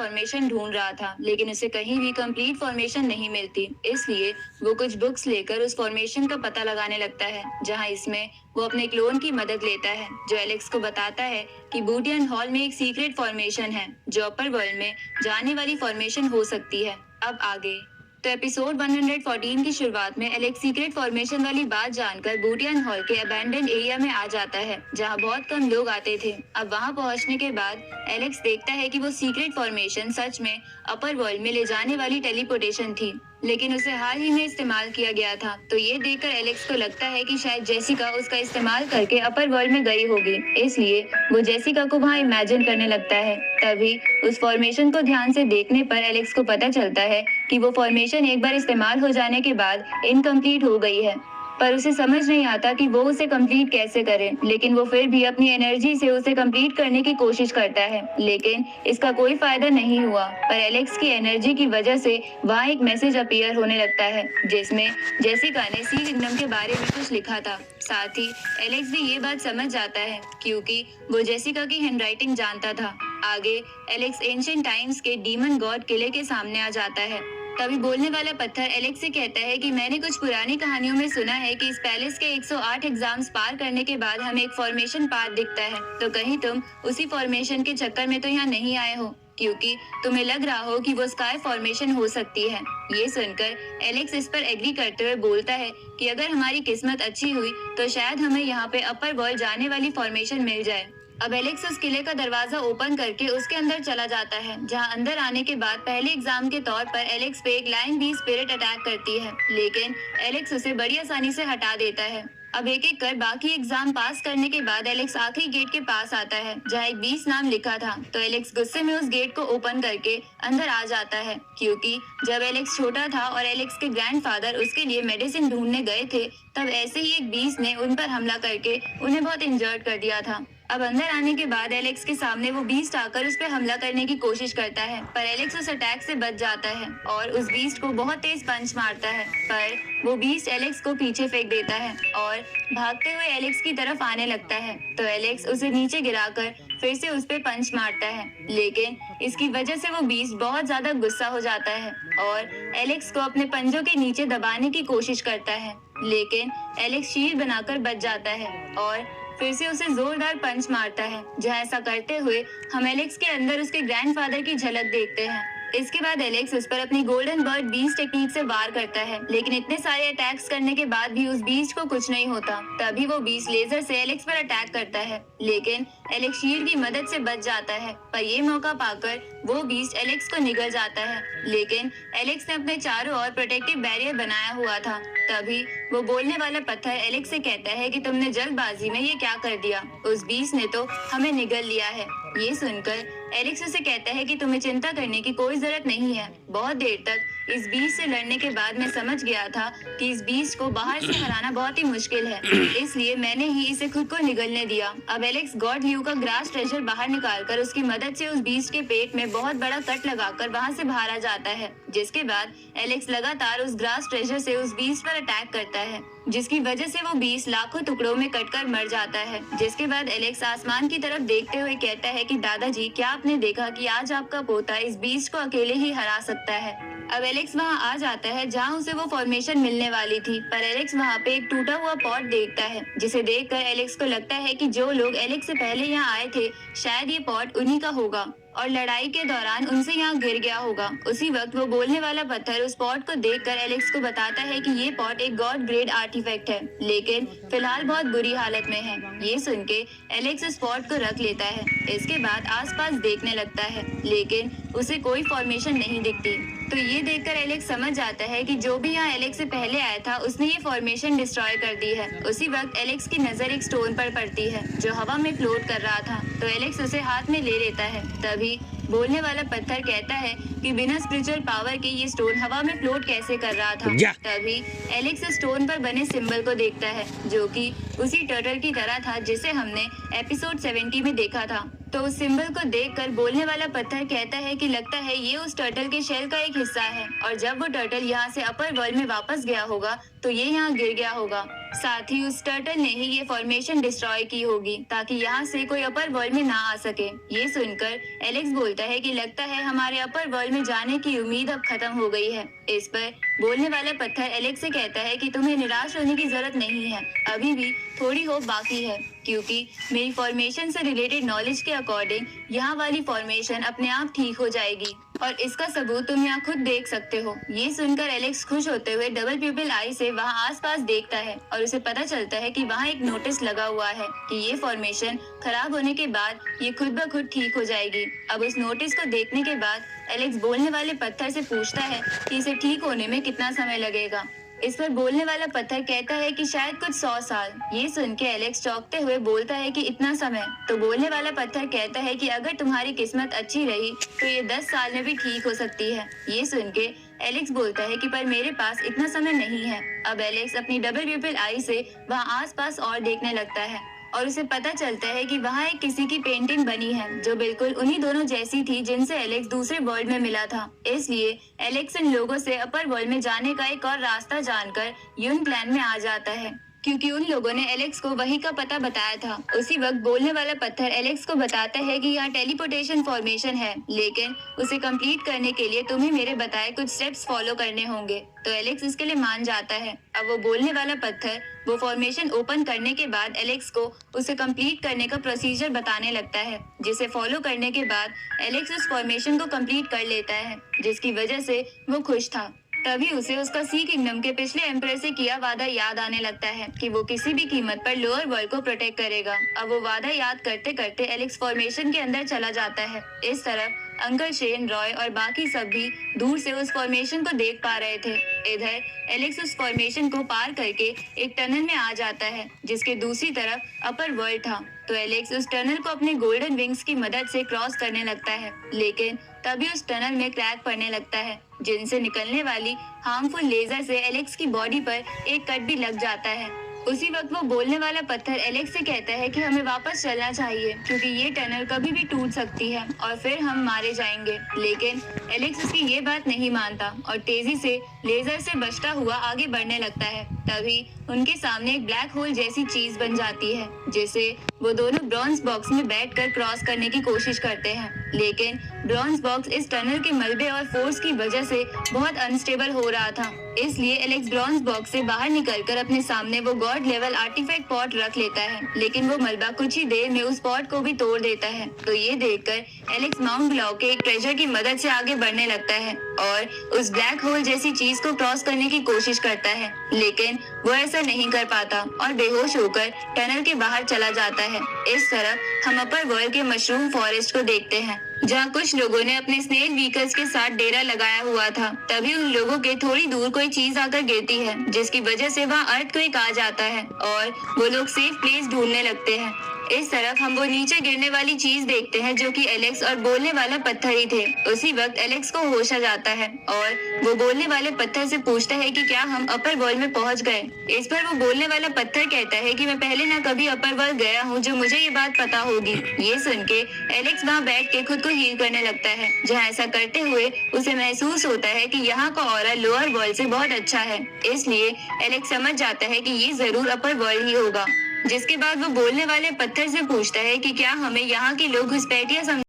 Formation ढूंढ रहा था, लेकिन उसे कहीं भी कंप्लीट फॉर्मेशन नहीं मिलती। इसलिए वो कुछ बुक्स लेकर उस फॉर्मेशन का पता लगाने लगता है, जहां इसमें वो अपने क्लोन की मदद लेता है, जो एलेक्स को बताता है कि बूटियन हॉल में एक सीक्रेट फॉर्मेशन है जो अपर वर्ल्ड में जाने वाली फॉर्मेशन हो सकती है। अब आगे तो एपिसोड 114 की शुरुआत में एलेक्स सीक्रेट फॉर्मेशन वाली बात जानकर बूटियन हॉल के अबैंडन एरिया में आ जाता है, जहां बहुत कम लोग आते थे। अब वहां पहुंचने के बाद एलेक्स देखता है कि वो सीक्रेट फॉर्मेशन सच में अपर वर्ल्ड में ले जाने वाली टेलीपोर्टेशन थी, लेकिन उसे हाल ही में इस्तेमाल किया गया था। तो ये देखकर एलेक्स को लगता है कि शायद जेसिका उसका इस्तेमाल करके अपर वर्ल्ड में गई होगी, इसलिए वो जेसिका को वहाँ इमेजिन करने लगता है। तभी उस फॉर्मेशन को ध्यान से देखने पर एलेक्स को पता चलता है कि वो फॉर्मेशन एक बार इस्तेमाल हो जाने के बाद इनकम्प्लीट हो गई है, पर उसे समझ नहीं आता कि वो उसे कंप्लीट कैसे करे। लेकिन वो फिर भी अपनी एनर्जी से उसे कंप्लीट करने की कोशिश करता है, लेकिन इसका कोई फायदा नहीं हुआ। पर एलेक्स की एनर्जी की वजह से वहाँ एक मैसेज अपीयर होने लगता है, जिसमें जेसिका ने सी किंगडम के बारे में कुछ लिखा था। साथ ही एलेक्स भी ये बात समझ जाता है, क्योंकि वो जेसिका की हैंडराइटिंग जानता था। आगे एलेक्स एंशिएंट टाइम्स के डीमन गॉड किले के सामने आ जाता है। तभी बोलने वाला पत्थर एलेक्स से कहता है कि मैंने कुछ पुरानी कहानियों में सुना है कि इस पैलेस के 108 एग्जाम्स पार करने के बाद हमें एक फॉर्मेशन पाथ दिखता है, तो कहीं तुम उसी फॉर्मेशन के चक्कर में तो यहाँ नहीं आए हो, क्योंकि तुम्हें लग रहा हो कि वो स्काई फॉर्मेशन हो सकती है। ये सुनकर एलेक्स इस पर एग्री करते हुए बोलता है कि अगर हमारी किस्मत अच्छी हुई तो शायद हमें यहाँ पे अपर वर्ल्ड जाने वाली फॉर्मेशन मिल जाए। अब एलेक्स उस किले का दरवाजा ओपन करके उसके अंदर चला जाता है, जहां अंदर आने के बाद पहले एग्जाम के तौर पर एलेक्स पे एक लाइन बी स्पिरिट अटैक करती है, लेकिन एलेक्स उसे बड़ी आसानी से हटा देता है। अब एक एक कर बाकी एग्जाम पास करने के बाद एलेक्स आखिरी गेट के पास आता है, जहां एक 20 नाम लिखा था। तो एलेक्स गुस्से में उस गेट को ओपन करके अंदर आ जाता है, क्योंकि जब एलेक्स छोटा था और एलेक्स के ग्रैंडफादर उसके लिए मेडिसिन ढूंढने गए थे, तब ऐसे ही एक 20 ने उन पर हमला करके उन्हें बहुत इंजर्ड कर दिया था। अब अंदर आने के बाद एलेक्स के सामने वो बीस्ट आकर उस पर हमला करने की कोशिश करता है, पर एलेक्स उस अटैक से बच जाता है और उस बीस्ट को बहुत तेज पंच मारता है, पर वो बीस्ट एलेक्स को पीछे फेंक देता है और भागते हुए एलेक्स की तरफ आने लगता है। तो एलेक्स उसे नीचे गिराकर फिर से उस पे पंच मारता है, लेकिन इसकी वजह से वो बीस्ट बहुत ज्यादा गुस्सा हो जाता है और एलेक्स को अपने पंजों के नीचे दबाने की कोशिश करता है, लेकिन एलेक्स शील्ड बनाकर बच जाता है और फिर से उसे जोरदार पंच मारता है। जहाँ ऐसा करते हुए हम एलेक्स के अंदर उसके ग्रैंडफादर की झलक देखते हैं। इसके बाद एलेक्स उस पर अपनी गोल्डन बर्ड बीस्ट टेक्निक से वार करता है, लेकिन इतने सारे अटैक्स करने के बाद भी उस बीस्ट को कुछ नहीं होता। तभी वो बीस्ट लेजर से एलेक्स पर अटैक करता है, लेकिन एलेक्स शील्ड की मदद से बच जाता है। पर ये मौका पाकर वो बीस्ट एलेक्स को निगल जाता है, लेकिन एलेक्स ने अपने चारों ओर प्रोटेक्टिव बैरियर बनाया हुआ था। तभी वो बोलने वाला पत्थर एलेक्स से कहता है कि तुमने जल्दबाजी में ये क्या कर दिया, उस बीस्ट ने तो हमें निगल लिया है। ये सुनकर एलेक्स उसे कहता है कि तुम्हें चिंता करने की कोई जरूरत नहीं है। बहुत देर तक इस बीस्ट से लड़ने के बाद मैं समझ गया था कि इस बीस्ट को बाहर से हराना बहुत ही मुश्किल है, इसलिए मैंने ही इसे खुद को निगलने दिया। अब एलेक्स गॉड ल्यू का ग्रास ट्रेजर बाहर निकालकर उसकी मदद से उस बीस्ट के पेट में बहुत बड़ा कट लगाकर वहां से बाहर आ जाता है, जिसके बाद एलेक्स लगातार उस ग्रास ट्रेजर से उस बीस्ट पर अटैक करता है, जिसकी वजह से वो बीस्ट लाखों टुकड़ों में कटकर मर जाता है। जिसके बाद एलेक्स आसमान की तरफ देखते हुए कहता है कि दादाजी, क्या आपने देखा कि आज आपका पोता इस बीस्ट को अकेले ही हरा सकता है। अब एलेक्स वहां आ जाता है जहां उसे वो फॉर्मेशन मिलने वाली थी, पर एलेक्स वहां पे एक टूटा हुआ पॉट देखता है, जिसे देखकर एलेक्स को लगता है कि जो लोग एलेक्स से पहले यहाँ आए थे शायद ये पॉट उन्हीं का होगा और लड़ाई के दौरान उनसे यहाँ गिर गया होगा। उसी वक्त वो बोलने वाला पत्थर उस पॉट को देखकर एलेक्स को बताता है कि ये पॉट एक गॉड ग्रेड आर्टिफैक्ट है, लेकिन फिलहाल बहुत बुरी हालत में है। ये सुन के एलेक्स उस पॉट को रख लेता है। इसके बाद आसपास देखने लगता है, लेकिन उसे कोई फॉर्मेशन नहीं दिखती। तो ये देखकर एलेक्स समझ जाता है कि जो भी यहाँ एलेक्स से पहले आया था उसने ये फॉर्मेशन डिस्ट्रॉय कर दी है। उसी वक्त एलेक्स की नजर एक स्टोन पर पड़ती है जो हवा में फ्लोट कर रहा था, तो एलेक्स उसे हाथ में ले लेता है। तभी बोलने वाला पत्थर कहता है कि बिना स्पिरिचुअल पावर के ये स्टोन हवा में फ्लोट कैसे कर रहा था। तभी एलेक्स स्टोन पर बने सिंबल को देखता है, जो कि उसी टर्टल की तरह था जिसे हमने एपिसोड 70 में देखा था। तो उस सिंबल को देखकर बोलने वाला पत्थर कहता है कि लगता है ये उस टर्टल के शेल का एक हिस्सा है, और जब वो टर्टल यहाँ से अपर वर्ल्ड में वापस गया होगा तो ये यहाँ गिर गया होगा। साथ ही उस टर्टल ने ही ये फॉर्मेशन डिस्ट्रॉय की होगी ताकि यहाँ से कोई अपर वर्ल्ड में ना आ सके। ये सुनकर एलेक्स बोलता है कि लगता है हमारे अपर वर्ल्ड में जाने की उम्मीद अब खत्म हो गई है। इस पर बोलने वाला पत्थर एलेक्स से कहता है कि तुम्हें निराश होने की जरूरत नहीं है, अभी भी थोड़ी होप बाकी है, क्योंकि मेरी फॉर्मेशन से रिलेटेड नॉलेज के अकॉर्डिंग यहाँ वाली फॉर्मेशन अपने आप ठीक हो जाएगी और इसका सबूत तुम यहाँ खुद देख सकते हो। ये सुनकर एलेक्स खुश होते हुए डबल प्यूपिल आई से वहाँ आसपास देखता है और उसे पता चलता है कि वहाँ एक नोटिस लगा हुआ है कि ये फॉर्मेशन खराब होने के बाद ये खुद ब खुद ठीक हो जाएगी। अब उस नोटिस को देखने के बाद एलेक्स बोलने वाले पत्थर से पूछता है कि इसे ठीक होने में कितना समय लगेगा। इस पर बोलने वाला पत्थर कहता है कि शायद कुछ 100 साल। ये सुन के एलेक्स चौंकते हुए बोलता है कि इतना समय। तो बोलने वाला पत्थर कहता है कि अगर तुम्हारी किस्मत अच्छी रही तो ये 10 साल में भी ठीक हो सकती है। ये सुन के एलेक्स बोलता है कि पर मेरे पास इतना समय नहीं है। अब एलेक्स अपनी डबल प्यूपिल आई से वहाँ आसपास और देखने लगता है और उसे पता चलता है कि वहाँ एक किसी की पेंटिंग बनी है जो बिल्कुल उन्हीं दोनों जैसी थी जिनसे एलेक्स दूसरे वर्ल्ड में मिला था। इसलिए एलेक्स इन लोगों से अपर वर्ल्ड में जाने का एक और रास्ता जानकर यून प्लान में आ जाता है, क्योंकि उन लोगों ने एलेक्स को वही का पता बताया था। उसी वक्त बोलने वाला पत्थर एलेक्स को बताता है कि यहाँ टेलीपोर्टेशन फॉर्मेशन है, लेकिन उसे कंप्लीट करने के लिए तुम्हें मेरे बताए कुछ स्टेप्स फॉलो करने होंगे। तो एलेक्स इसके लिए मान जाता है। अब वो बोलने वाला पत्थर वो फॉर्मेशन ओपन करने के बाद एलेक्स को उसे कंप्लीट करने का प्रोसीजर बताने लगता है, जिसे फॉलो करने के बाद एलेक्स उस फॉर्मेशन को कंप्लीट कर लेता है, जिसकी वजह से वो खुश था। तभी उसे उसका सी किंगडम के पिछले एम्परर से किया वादा याद आने लगता है कि वो किसी भी कीमत पर लोअर वर्ल्ड को प्रोटेक्ट करेगा। अब वो वादा याद करते करते एलेक्स फॉर्मेशन के अंदर चला जाता है। इस तरफ अंकल शेन, रॉय और बाकी सब भी दूर से उस फॉर्मेशन को देख पा रहे थे। इधर एलेक्स उस फॉर्मेशन को पार करके एक टनल में आ जाता है जिसके दूसरी तरफ अपर वर्ल्ड था। तो एलेक्स उस टनल को अपने गोल्डन विंग्स की मदद से क्रॉस करने लगता है, लेकिन तभी उस टनल में क्रैक पड़ने लगता है, जिनसे निकलने वाली हार्मफुल लेजर से एलेक्स की बॉडी पर एक कट भी लग जाता है। उसी वक्त वो बोलने वाला पत्थर एलेक्स से कहता है कि हमें वापस चलना चाहिए, क्योंकि ये टनल कभी भी टूट सकती है और फिर हम मारे जाएंगे। लेकिन एलेक्स उसकी ये बात नहीं मानता और तेजी से लेजर से बचता हुआ आगे बढ़ने लगता है। तभी उनके सामने एक ब्लैक होल जैसी चीज बन जाती है, जिसे वो दोनों ब्रॉन्ज बॉक्स में बैठकर क्रॉस करने की कोशिश करते हैं। लेकिन ब्रॉन्ज बॉक्स इस टनल के मलबे और फोर्स की वजह से बहुत अनस्टेबल हो रहा था, इसलिए एलेक्स ब्रॉन्ज बॉक्स से बाहर निकलकर अपने सामने वो गॉड लेवल आर्टिफैक्ट पॉट रख लेता है, लेकिन वो मलबा कुछ ही देर में उस पॉट को भी तोड़ देता है। तो ये देखकर एलेक्स माउंट ब्लॉ के एक ट्रेजर की मदद से आगे बढ़ने लगता है और उस ब्लैक होल जैसी चीज को क्रॉस करने की कोशिश करता है, लेकिन वो ऐसा नहीं कर पाता और बेहोश होकर टनल के बाहर चला जाता है। इस तरफ हम अपर वर्ल्ड के मशरूम फॉरेस्ट को देखते हैं, जहाँ कुछ लोगों ने अपने स्नेल व्हीकल्स के साथ डेरा लगाया हुआ था। तभी उन लोगों के थोड़ी दूर कोई चीज आकर गिरती है, जिसकी वजह से वहाँ अर्थक्वेक आ जाता है और वो लोग सेफ प्लेस ढूंढने लगते हैं। इस तरफ हम वो नीचे गिरने वाली चीज देखते हैं, जो कि एलेक्स और बोलने वाला पत्थर ही थे। उसी वक्त एलेक्स को होश आ जाता है और वो बोलने वाले पत्थर से पूछता है कि क्या हम अपर वर्ल्ड में पहुंच गए। इस पर वो बोलने वाला पत्थर कहता है कि मैं पहले ना कभी अपर वर्ल्ड गया हूँ, जो मुझे ये बात पता होगी। ये सुन के एलेक्स वहाँ बैठ के खुद को हील करने लगता है, जहाँ ऐसा करते हुए उसे महसूस होता है कि यहाँ का ऑरा लोअर वर्ल्ड से बहुत अच्छा है। इसलिए एलेक्स समझ जाता है कि ये जरूर अपर वर्ल्ड ही होगा। जिसके बाद वो बोलने वाले पत्थर से पूछता है कि क्या हमें यहाँ के लोग घुसपैठिया